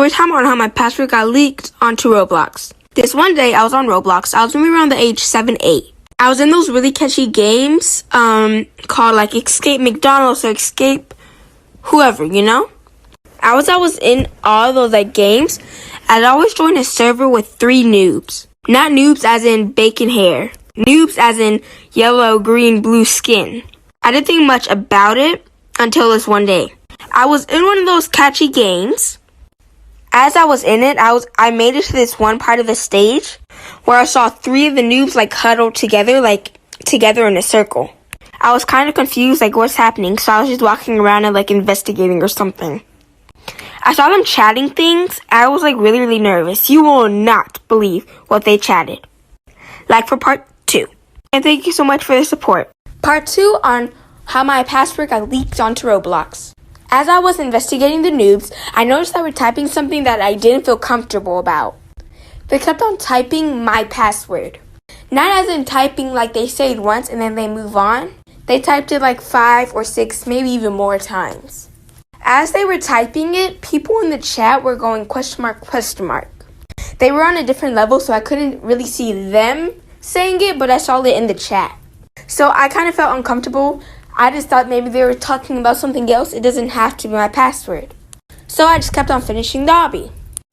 Story time on how my password got leaked onto Roblox. This one day, I was on Roblox. I was maybe around the age 7, 8. I was in those really catchy games called like 𝘃𝗶𝗱𝗲𝗀𝗀𝗀 or 𝘃𝗶𝗱𝗲𝗀𝗀𝗀, you know? I was in all those like games. I'd always join a server with 3 noobs. Not noobs as in bacon hair. Noobs as in yellow, green, blue skin. I didn't think much about it until this one day. I was in one of those catchy games. As I was in it, I made it to this one part of the stage where I saw 3 of the noobs like huddled together, in a circle. I was kind of confused, like what's happening, so I was just walking around and like investigating or something. I saw them chatting things. I was like really, really nervous. You will not believe what they chatted. Like for part 2. And thank you so much for the support. Part 2 on how my password got leaked onto Roblox. As I was investigating the noobs, I noticed they were typing something that I didn't feel comfortable about. They kept on typing my password. Not as in typing like they say it once and then they move on. They typed it like 5 or 6, maybe even more times. As they were typing it, people in the chat were going question mark. They were on a different level, so I couldn't really see them saying it, but I saw it in the chat. So I kind of felt uncomfortable. I just thought maybe they were talking about something else. It doesn't have to be my password. So I just kept on finishing the obby.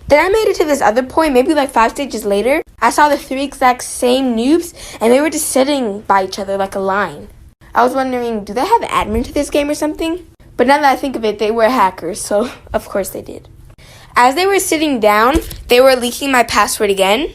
Then I made it to this other point, maybe like 5 stages later. I saw the 3 exact same noobs, and they were just sitting by each other like a line. I was wondering, do they have admin to this game or something? But now that I think of it, they were hackers, so of course they did. As they were sitting down, they were leaking my password again.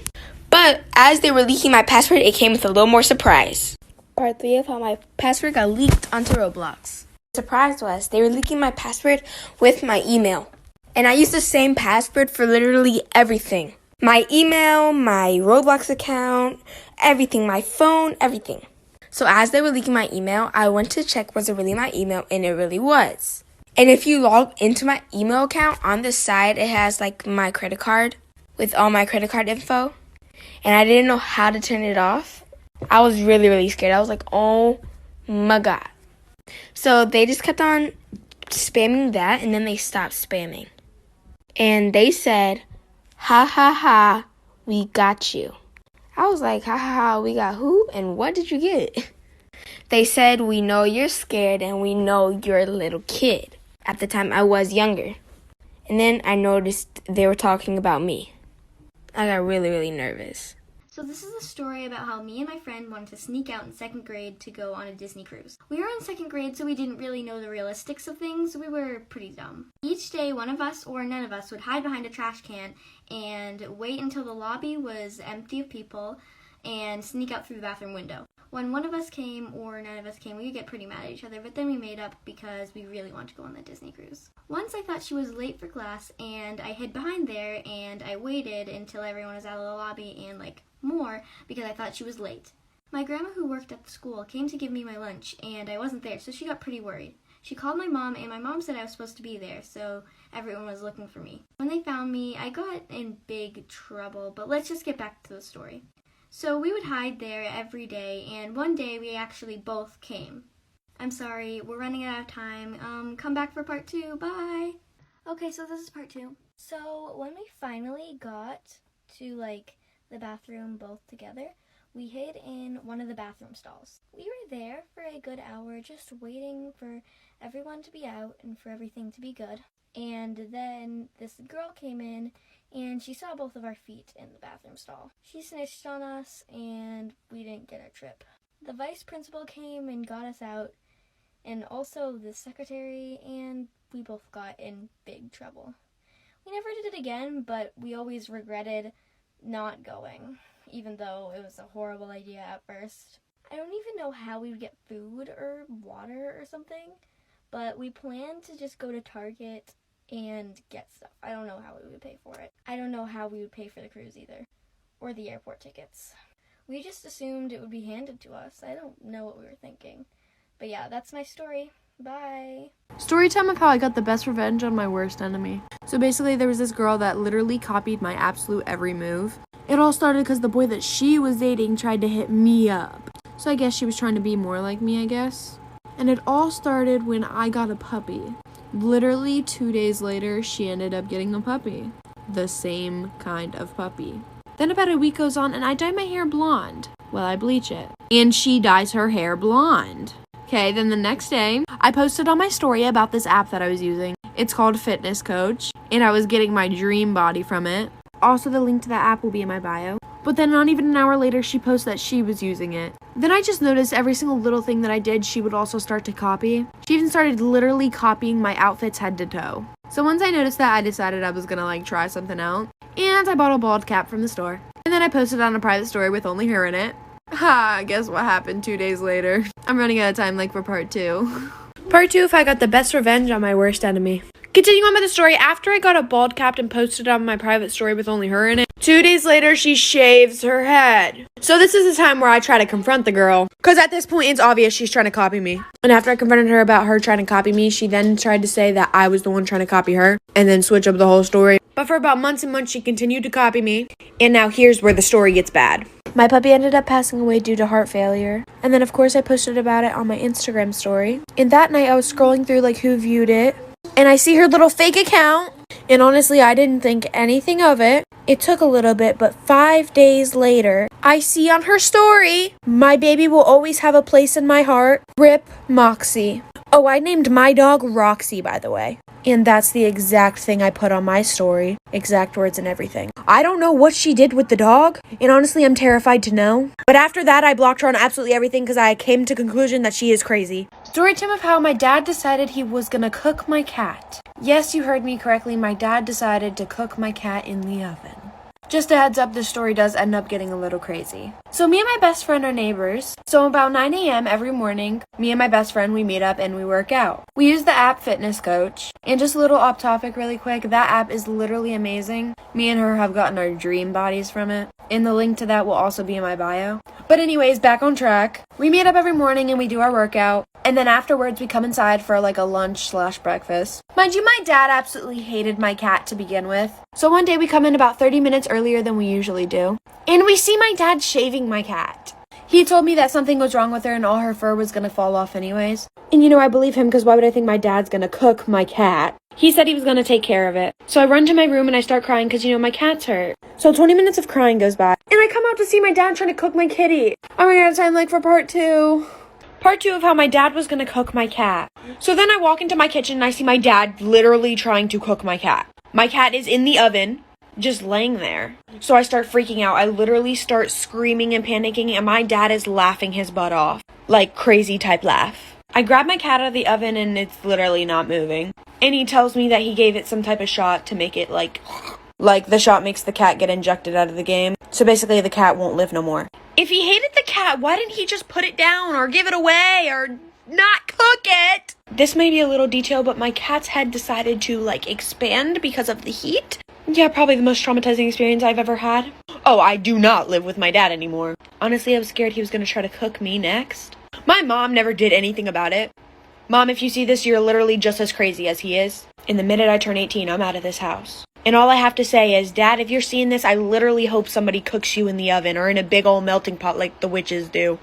But as they were leaking my password, it came with a little more surprise. Part 3 of how my password got leaked onto Roblox. The surprise was they were leaking my password with my email. And I used the same password for literally everything. My email, my Roblox account, everything, my phone, everything. So as they were leaking my email, I went to check was it really my email, and it really was. And if you log into my email account, on the side it has like my credit card with all my credit card info. And I didn't know how to turn it off. I was really, really scared. I was like, oh my God. So they just kept on spamming that, and then they stopped spamming. And they said, ha ha ha, we got you. I was like, ha ha ha, we got who? And what did you get? They said, we know you're scared and we know you're a little kid. At the time, I was younger. And then I noticed they were talking about me. I got really, really nervous. So this is a story about how me and my friend wanted to sneak out in 2nd grade to go on a Disney cruise. We were in 2nd grade, so we didn't really know the realistics of things. We were pretty dumb. Each day, one of us or none of us would hide behind a trash can and wait until the lobby was empty of people and sneak out through the bathroom window. When one of us came or none of us came, we would get pretty mad at each other, but then we made up because we really wanted to go on the Disney cruise. Once I thought she was late for class, and I hid behind there, and I waited until everyone was out of the lobby and more because I thought she was late. My grandma, who worked at the school, came to give me my lunch, and I wasn't there, so she got pretty worried. She called my mom, and my mom said I was supposed to be there, so everyone was looking for me. When they found me, I got in big trouble, but let's just get back to the story. So we would hide there every day, and one day we actually both came. I'm sorry, we're running out of time. Come back for part 2. Bye! Okay, so this is part 2. So when we finally got to, the bathroom both together, we hid in one of the bathroom stalls. We were there for a good hour just waiting for everyone to be out and for everything to be good. And then this girl came in and she saw both of our feet in the bathroom stall. She snitched on us and we didn't get our trip. The vice principal came and got us out, and also the secretary, and we both got in big trouble. We never did it again, but we always regretted not going, even though it was a horrible idea at first. I don't even know how we would get food or water or something, but we planned to just go to Target and get stuff. I don't know how we would pay for it. I don't know how we would pay for the cruise either, or the airport tickets. We just assumed it would be handed to us. I don't know what we were thinking. But yeah, that's my story. Bye. Story time of how I got the best revenge on my worst enemy. So basically there was this girl that literally copied my absolute every move. It all started because the boy that she was dating tried to hit me up. So I guess she was trying to be more like me, I guess. And it all started when I got a puppy. Literally 2 days later, she ended up getting a puppy. the same kind of puppy. Then about a week goes on and I dye my hair blonde. Well, I bleach it. And she dyes her hair blonde. Okay, then the next day, I posted on my story about this app that I was using. It's called Fitness Coach, and I was getting my dream body from it. Also, the link to that app will be in my bio. But then not even an hour later, she posted that she was using it. Then I just noticed every single little thing that I did, she would also start to copy. She even started literally copying my outfits head to toe. So once I noticed that, I decided I was gonna try something out. And I bought a bald cap from the store. And then I posted on a private story with only her in it. Ha, guess what happened 2 days later? I'm running out of time for part 2. Part 2, if I got the best revenge on my worst enemy. Continuing on with the story, after I got a bald cap and posted on my private story with only her in it, 2 days later, she shaves her head. So this is the time where I try to confront the girl. Because at this point, it's obvious she's trying to copy me. And after I confronted her about her trying to copy me, she then tried to say that I was the one trying to copy her. And then switch up the whole story. But for about months and months, she continued to copy me. And now here's where the story gets bad. My puppy ended up passing away due to heart failure. And then, of course, I posted about it on my Instagram story. And that night, I was scrolling through, who viewed it. And I see her little fake account. And honestly, I didn't think anything of it. It took a little bit, but 5 days later, I see on her story, my baby will always have a place in my heart. 𝗃𝗂𝗲𝗄𝗃. Oh, I named my dog Roxy, by the way. And that's the exact thing I put on my story. Exact words and everything. I don't know what she did with the dog. And honestly, I'm terrified to know. But after that, I blocked her on absolutely everything because I came to the conclusion that she is crazy. Story time of how my dad decided he was gonna cook my cat. Yes, you heard me correctly. My dad decided to cook my cat in the oven. Just a heads up, this story does end up getting a little crazy. So me and my best friend are neighbors. So about 9 a.m. every morning, me and my best friend, we meet up and we work out. We use the app Fitness Coach. And just a little off topic really quick, that app is literally amazing. Me and her have gotten our dream bodies from it. And the link to that will also be in my bio. But anyways, back on track. We meet up every morning and we do our workout. And then afterwards, we come inside for a lunch/breakfast. Mind you, my dad absolutely hated my cat to begin with. So one day we come in about 30 minutes earlier than we usually do. And we see my dad shaving my cat. He told me that something was wrong with her and all her fur was gonna fall off anyways. And I believe him because why would I think my dad's gonna cook my cat? He said he was gonna take care of it. So I run to my room and I start crying because my cat's hurt. So 20 minutes of crying goes by. And I come out to see my dad trying to cook my kitty. I'm running out of time for part 2. Part 2 of how my dad was gonna cook my cat. So then I walk into my kitchen and I see my dad literally trying to cook my cat. My cat is in the oven, just laying there. So I start freaking out. I literally start screaming and panicking and my dad is laughing his butt off. Crazy type laugh. I grab my cat out of the oven and it's literally not moving. And he tells me that he gave it some type of shot to make it like the shot makes the cat get injected out of the game. So basically the cat won't live no more. If he hated the cat, why didn't he just put it down or give it away or not cook it? This may be a little detail, but my cat's head decided to expand because of the heat. Yeah, probably the most traumatizing experience I've ever had. Oh, I do not live with my dad anymore. Honestly, I was scared he was going to try to cook me next. My mom never did anything about it. Mom, if you see this, you're literally just as crazy as he is. And the minute I turn 18, I'm out of this house. And all I have to say is, Dad, if you're seeing this, I literally hope somebody cooks you in the oven or in a big old melting pot like the witches do.